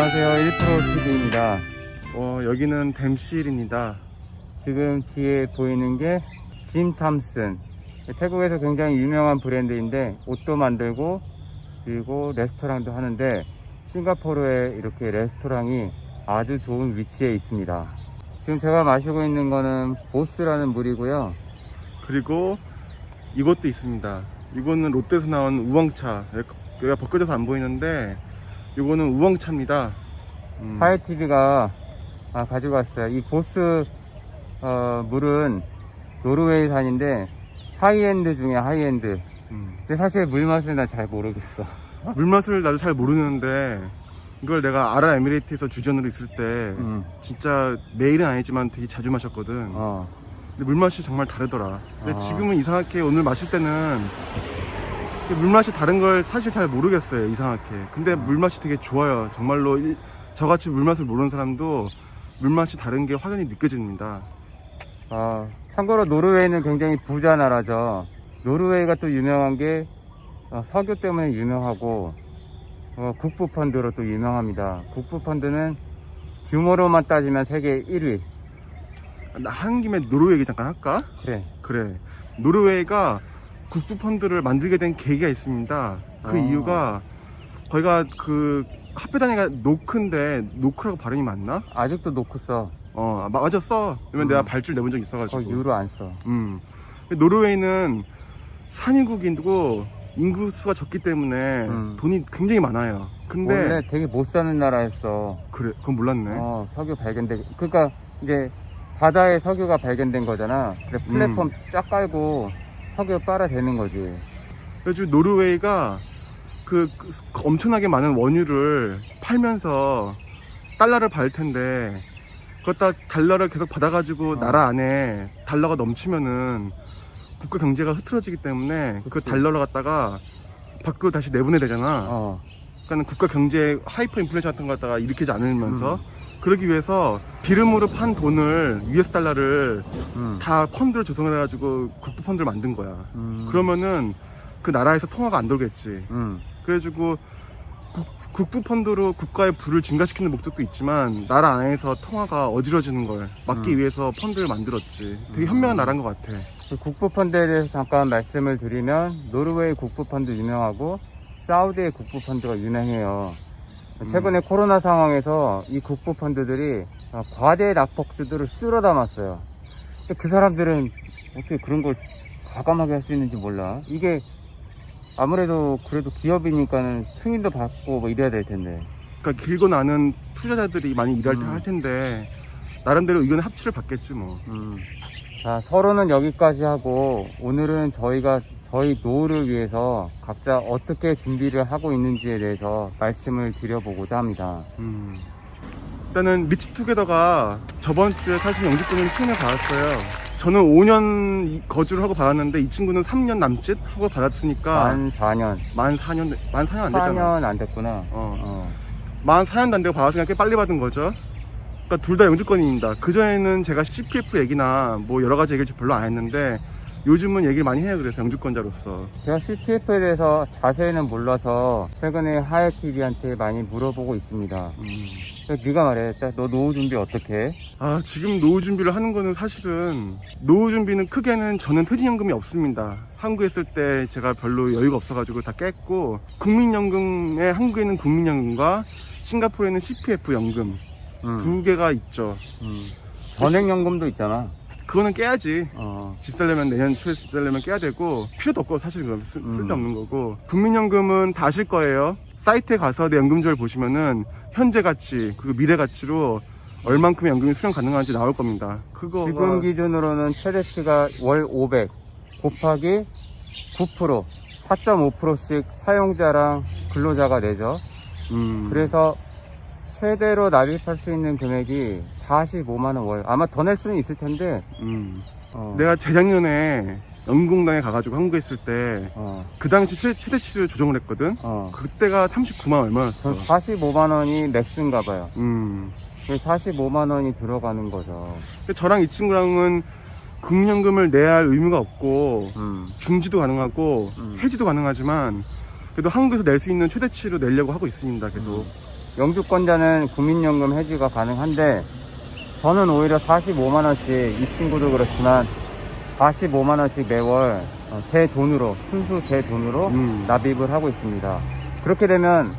안녕하세요. 1프로TV입니다. 여기는 댐시일입니다. 지금 뒤에 보이는 게 짐 탐슨. 태국에서 굉장히 유명한 브랜드인데 옷도 만들고 그리고 레스토랑도 하는데 싱가포르에 이렇게 레스토랑이 아주 좋은 위치에 있습니다. 지금 제가 마시고 있는 거는 보스라는 물이고요. 그리고 이것도 있습니다. 이거는 롯데에서 나온 우엉차. 여기가 벗겨져서 안 보이는데 이거는 우엉차입니다. 하이TV가 가지고 왔어요. 이 보스 물은 노르웨이산인데 하이엔드 중에 하이엔드. 근데 사실 물 맛은 난 잘 모르겠어. 물맛을 나도 잘 모르는데 이걸 내가 아랍에미레이트에서 주전으로 있을 때 진짜 매일은 아니지만 되게 자주 마셨거든. 근데 물맛이 정말 다르더라. 근데 지금은 이상하게 오늘 마실 때는 물맛이 다른 걸 사실 잘 모르겠어요, 이상하게. 근데 물맛이 되게 좋아요. 정말로 저같이 물맛을 모르는 사람도 물맛이 다른 게 확연히 느껴집니다. 참고로 노르웨이는 굉장히 부자 나라죠. 노르웨이가 또 유명한 게 석유 때문에 유명하고 국부 펀드로 또 유명합니다. 국부 펀드는 규모로만 따지면 세계 1위. 나 하는 김에 노르웨이 얘기 잠깐 할까? 그래. 노르웨이가 국부 펀드를 만들게 된 계기가 있습니다. 그 이유가 거기가 그 합해 단위가 노크인데 노크라고 발음이 맞나? 아직도 노크 써. 맞아 써. 왜냐면 내가 발주를 내본 적 있어가지고. 거의 유로 안 써. 노르웨이는 산유국이고 인구수가 적기 때문에 돈이 굉장히 많아요. 근데 원래 되게 못 사는 나라였어. 그래, 그건 몰랐네. 석유 그러니까 이제 바다에 석유가 발견된 거잖아. 그래 플랫폼 쫙 깔고 석유 빨아대는 거지. 그래서 노르웨이가 그 엄청나게 많은 원유를 팔면서 달러를 받을 텐데 그것다 달러를 계속 받아가지고 나라 안에 달러가 넘치면은 국가 경제가 흐트러지기 때문에 그 달러를 갖다가 밖으로 다시 내보내야 되잖아. 그러니까 국가 경제 하이퍼 인플레이션 같은 거 갖다가 일으키지 않으면서 그러기 위해서 비름으로 판 돈을 US 달러를 다 펀드를 조성해가지고 국부 펀드를 만든 거야. 그러면은 그 나라에서 통화가 안 돌겠지. 그래가지고 국부 펀드로 국가의 부를 증가시키는 목적도 있지만 나라 안에서 통화가 어지러지는 걸 막기 위해서 펀드를 만들었지. 되게 현명한 나라인 것 같아. 국부 펀드에 대해서 잠깐 말씀을 드리면 노르웨이 국부 펀드 유명하고 사우디의 국부 펀드가 유명해요. 최근에 코로나 상황에서 이 국부 펀드들이 과대 납폭주들을 쓸어 담았어요. 근데 그 사람들은 어떻게 그런 걸 과감하게 할 수 있는지 몰라. 이게 아무래도 그래도 기업이니까는 승인도 받고 뭐 이래야 될 텐데. 그러니까 길고 나는 투자자들이 많이 일할 할 텐데 나름대로 의견의 합치를 받겠지 뭐. 자, 서로는 여기까지 하고 오늘은 저희가 저희 노후를 위해서 각자 어떻게 준비를 하고 있는지에 대해서 말씀을 드려보고자 합니다. 일단은 미치투게더가 저번 주에 사실 영주권을 수행해 받았어요. 저는 5년 거주를 하고 받았는데 이 친구는 3년 남짓 하고 받았으니까 만 4년 만 4년 안 됐잖아. 4년 안 됐구나. 만 4년도 안 되고 받았으니까 꽤 빨리 받은 거죠. 그러니까 둘 다 영주권입니다. 그전에는 제가 CPF 얘기나 뭐 여러 가지 얘기를 별로 안 했는데 요즘은 얘기를 많이 해요. 그래서 영주권자로서 제가 CTF에 대해서 자세히는 몰라서 최근에 하이TV한테 많이 물어보고 있습니다. 네가 말해. 너 노후 준비 어떻게 해? 지금 노후 준비를 하는 거는 사실은 노후 준비는 크게는 저는 퇴직연금이 없습니다. 한국에 있을 때 제가 별로 여유가 없어가지고 다 깼고 국민연금에 한국에는 국민연금과 싱가포르에는 CPF 연금 두 개가 있죠. 전액연금도 있잖아. 그거는 깨야지. 집 살려면 내년 초에 집 살려면 깨야 되고 필요도 없고 사실 그건 쓸데없는 거고 국민연금은 다 아실 거예요. 사이트에 가서 내 연금조를 보시면은 현재 가치 그리고 미래 가치로 얼만큼의 연금이 수령 가능한지 나올 겁니다. 그거 지금 기준으로는 최대치가 월 500 곱하기 9% 4.5%씩 사용자랑 근로자가 내죠. 그래서 최대로 납입할 수 있는 금액이 45만원 월. 아마 더 낼 수는 있을 텐데. 내가 재작년에 연금공단에 가가지고 한국에 있을 때 그 당시 최대치를 조정을 했거든. 그때가 39만 얼마였어. 45만원이 맥스인가 봐요. 45만원이 들어가는 거죠. 저랑 이 친구랑은 국민연금을 내야 할 의무가 없고 중지도 가능하고 해지도 가능하지만 그래도 한국에서 낼 수 있는 최대치로 내려고 하고 있습니다. 계속. 영주권자는 국민연금 해지가 가능한데 저는 오히려 45만원씩, 이 친구도 그렇지만 45만원씩 매월 제 돈으로, 순수 제 돈으로 납입을 하고 있습니다. 그렇게 되면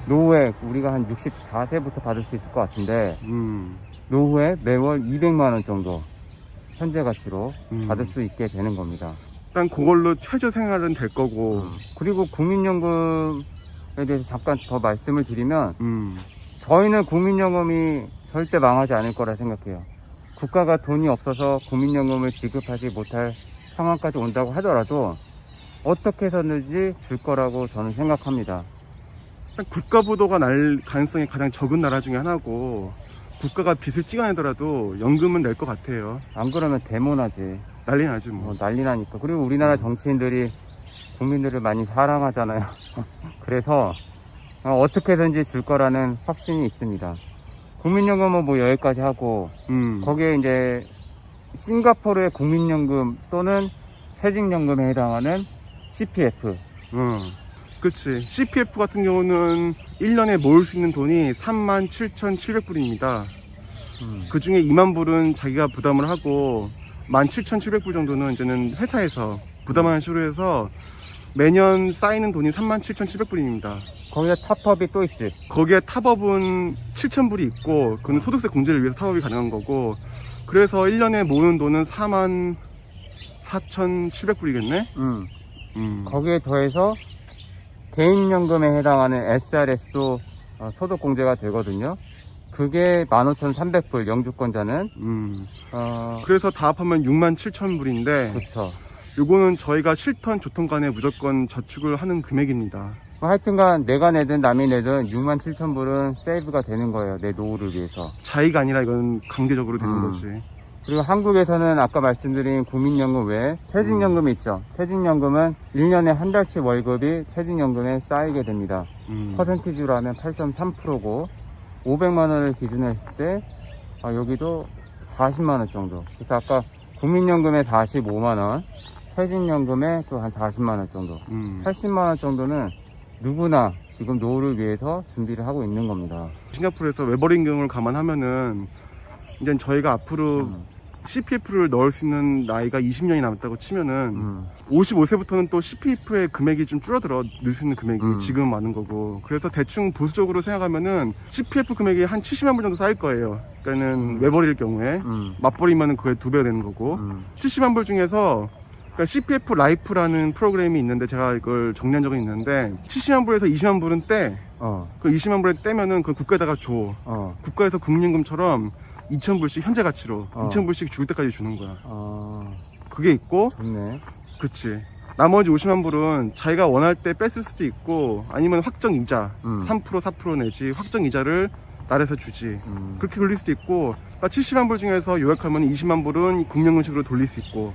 노후에 우리가 한 64세부터 받을 수 있을 것 같은데 노후에 매월 200만원 정도 현재 가치로 받을 수 있게 되는 겁니다. 일단 그걸로 최저 생활은 될 거고. 그리고 국민연금에 대해서 잠깐 더 말씀을 드리면 저희는 국민연금이 절대 망하지 않을 거라 생각해요. 국가가 돈이 없어서 국민연금을 지급하지 못할 상황까지 온다고 하더라도 어떻게 해서든지 줄 거라고 저는 생각합니다. 일단 국가 부도가 날 가능성이 가장 적은 나라 중에 하나고, 국가가 빚을 찍어내더라도 연금은 낼 것 같아요. 안 그러면 데모나지. 난리 나지 뭐. 난리 나니까. 그리고 우리나라 정치인들이 국민들을 많이 사랑하잖아요. 그래서 어떻게든지 줄 거라는 확신이 있습니다. 국민연금은 뭐 여기까지 하고 거기에 이제 싱가포르의 국민연금 또는 퇴직연금에 해당하는 CPF. 그치. CPF 같은 경우는 1년에 모을 수 있는 돈이 37,700불입니다. 그 중에 2만 불은 자기가 부담을 하고 17,700불 정도는 이제는 회사에서 부담하는 식으로 해서 매년 쌓이는 돈이 37,700불입니다. 거기에 탑업이 또 있지. 거기에 탑업은 7,000불이 있고, 그건 소득세 공제를 위해서 탑업이 가능한 거고, 그래서 1년에 모으는 돈은 44,700불이겠네? 거기에 더해서 개인연금에 해당하는 SRS도 소득 공제가 되거든요. 그게 15,300불, 영주권자는. 그래서 다 합하면 67,000불인데, 그쵸. 요거는 저희가 실턴 조통간에 무조건 저축을 하는 금액입니다. 하여튼간 내가 내든 남이 내든 67,000불은 세이브가 되는 거예요. 내 노후를 위해서. 자의가 아니라 이건 강제적으로 되는 거지. 그리고 한국에서는 아까 말씀드린 국민연금 외에 퇴직연금이 있죠. 퇴직연금은 1년에 한 달치 월급이 퇴직연금에 쌓이게 됩니다. 퍼센티지로 하면 8.3%고 500만원을 기준으로 했을 때 여기도 40만원 정도. 그래서 아까 국민연금에 45만원, 퇴직연금에 또 한 40만원 정도, 80만원 정도는 누구나 지금 노후를 위해서 준비를 하고 있는 겁니다. 싱가포르에서 외벌임금을 감안하면은 이제 저희가 앞으로 CPF를 넣을 수 있는 나이가 20년이 남았다고 치면은 55세부터는 또 CPF의 금액이 좀 줄어들어. 넣을 수 있는 금액이 지금 많은 거고. 그래서 대충 보수적으로 생각하면은 CPF 금액이 한 70만 불 정도 쌓일 거예요. 그러니까는 외벌이일 경우에 맞벌이면은 그게 2배 되는 거고. 70만 불 중에서 그러니까 CPF 라이프라는 프로그램이 있는데 제가 이걸 정리한 적은 있는데 70만 불에서 20만 불은 떼. 그 20만 불에 떼면은 그 국가에다가 줘. 국가에서 국민연금처럼 2,000불씩 현재 가치로 2,000불씩 죽을 때까지 주는 거야. 그게 있고. 좋네. 그치. 나머지 50만 불은 자기가 원할 때 뺐을 수도 있고 아니면 확정 이자 3% 4% 내지 확정 이자를 나라에서 주지. 그렇게 돌릴 수도 있고, 그러니까 70만 불 중에서 요약하면 20만 불은 국민연금식으로 돌릴 수 있고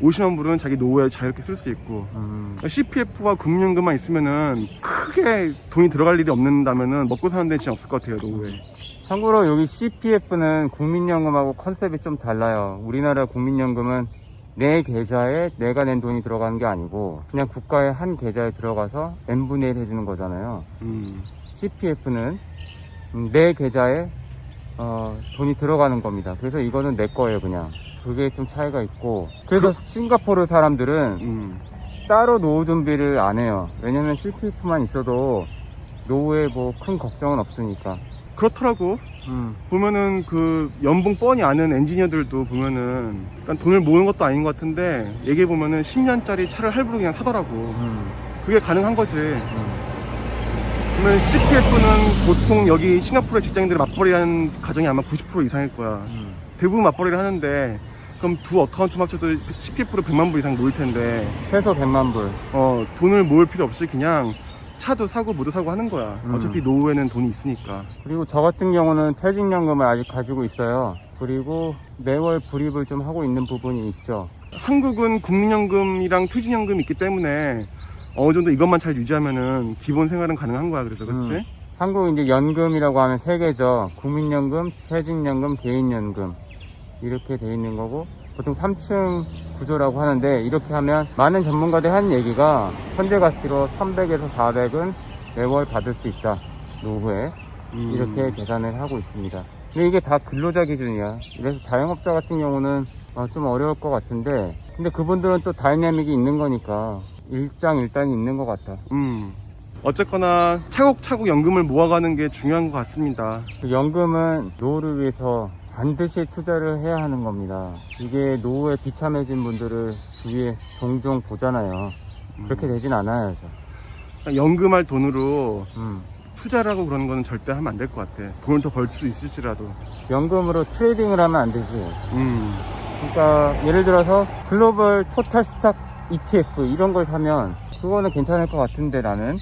50만 불은 자기 노후에 자유롭게 쓸 수 있고. 그러니까 CPF와 국민연금만 있으면은 크게 돈이 들어갈 일이 없는다면은 먹고 사는 데는 진짜 없을 것 같아요, 노후에. 참고로 여기 CPF는 국민연금하고 컨셉이 좀 달라요. 우리나라 국민연금은 내 계좌에 내가 낸 돈이 들어가는 게 아니고 그냥 국가의 한 계좌에 들어가서 n분의 1 해주는 거잖아요. CPF는 내 계좌에 돈이 들어가는 겁니다. 그래서 이거는 내 거예요, 그냥. 그게 좀 차이가 있고. 그래서 싱가포르 사람들은 따로 노후 준비를 안 해요. 왜냐면 CPF만 있어도 노후에 뭐 큰 걱정은 없으니까. 그렇더라고. 보면은 그 연봉 뻔히 아는 엔지니어들도 보면은 일단 돈을 모으는 것도 아닌 것 같은데 얘기해 보면은 10년짜리 차를 할부로 그냥 사더라고. 그게 가능한 거지. 그러면 CPF는 보통 여기 싱가포르 직장인들이 맞벌이하는 가정이 아마 90% 이상일 거야. 대부분 맞벌이를 하는데 그럼 두 어카운트 합쳐도 CPF로 100만 불 이상 모일 텐데 최소 100만 불. 돈을 모을 필요 없이 그냥 차도 사고 뭐도 사고 하는 거야. 어차피 노후에는 돈이 있으니까. 그리고 저 같은 경우는 퇴직연금을 아직 가지고 있어요. 그리고 매월 불입을 좀 하고 있는 부분이 있죠. 한국은 국민연금이랑 퇴직연금이 있기 때문에 어느 정도 이것만 잘 유지하면은 기본 생활은 가능한 거야. 그래서 그렇지? 한국 이제 연금이라고 하면 세 개죠. 국민연금, 퇴직연금, 개인연금 이렇게 돼 있는 거고 보통 3층 구조라고 하는데 이렇게 하면 많은 전문가들이 하는 얘기가 현재 가치로 300에서 400은 매월 받을 수 있다. 노후에. 이렇게 계산을 하고 있습니다. 근데 이게 다 근로자 기준이야. 그래서 자영업자 같은 경우는 좀 어려울 것 같은데, 근데 그분들은 또 다이내믹이 있는 거니까 일장일단이 있는 것 같아. 어쨌거나 차곡차곡 연금을 모아가는 게 중요한 것 같습니다. 그 연금은 노후를 위해서 반드시 투자를 해야 하는 겁니다. 이게 노후에 비참해진 분들을 주위에 종종 보잖아요. 그렇게 되진 않아요. 연금할 돈으로 음. 투자라고 그러는 거는 절대 하면 안 될 것 같아. 돈을 더 벌 수 있을지라도. 연금으로 트레이딩을 하면 안 되지. 그러니까 예를 들어서 글로벌 토탈 스탁 ETF 이런 걸 사면 그거는 괜찮을 것 같은데 나는.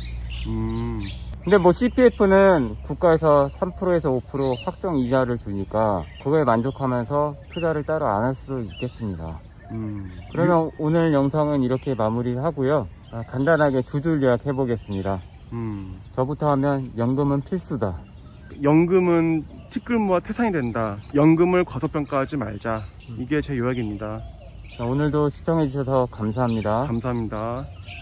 근데 뭐 CPF는 국가에서 3%에서 5% 확정 이자를 주니까 그거에 만족하면서 투자를 따로 안 할 수도 있겠습니다. 그러면 오늘 영상은 이렇게 마무리를 하고요. 간단하게 두 줄 요약해 보겠습니다. 저부터 하면 연금은 필수다. 연금은 티끌모아 태산이 된다. 연금을 과소평가하지 말자. 이게 제 요약입니다. 오늘도 시청해 주셔서 감사합니다. 감사합니다.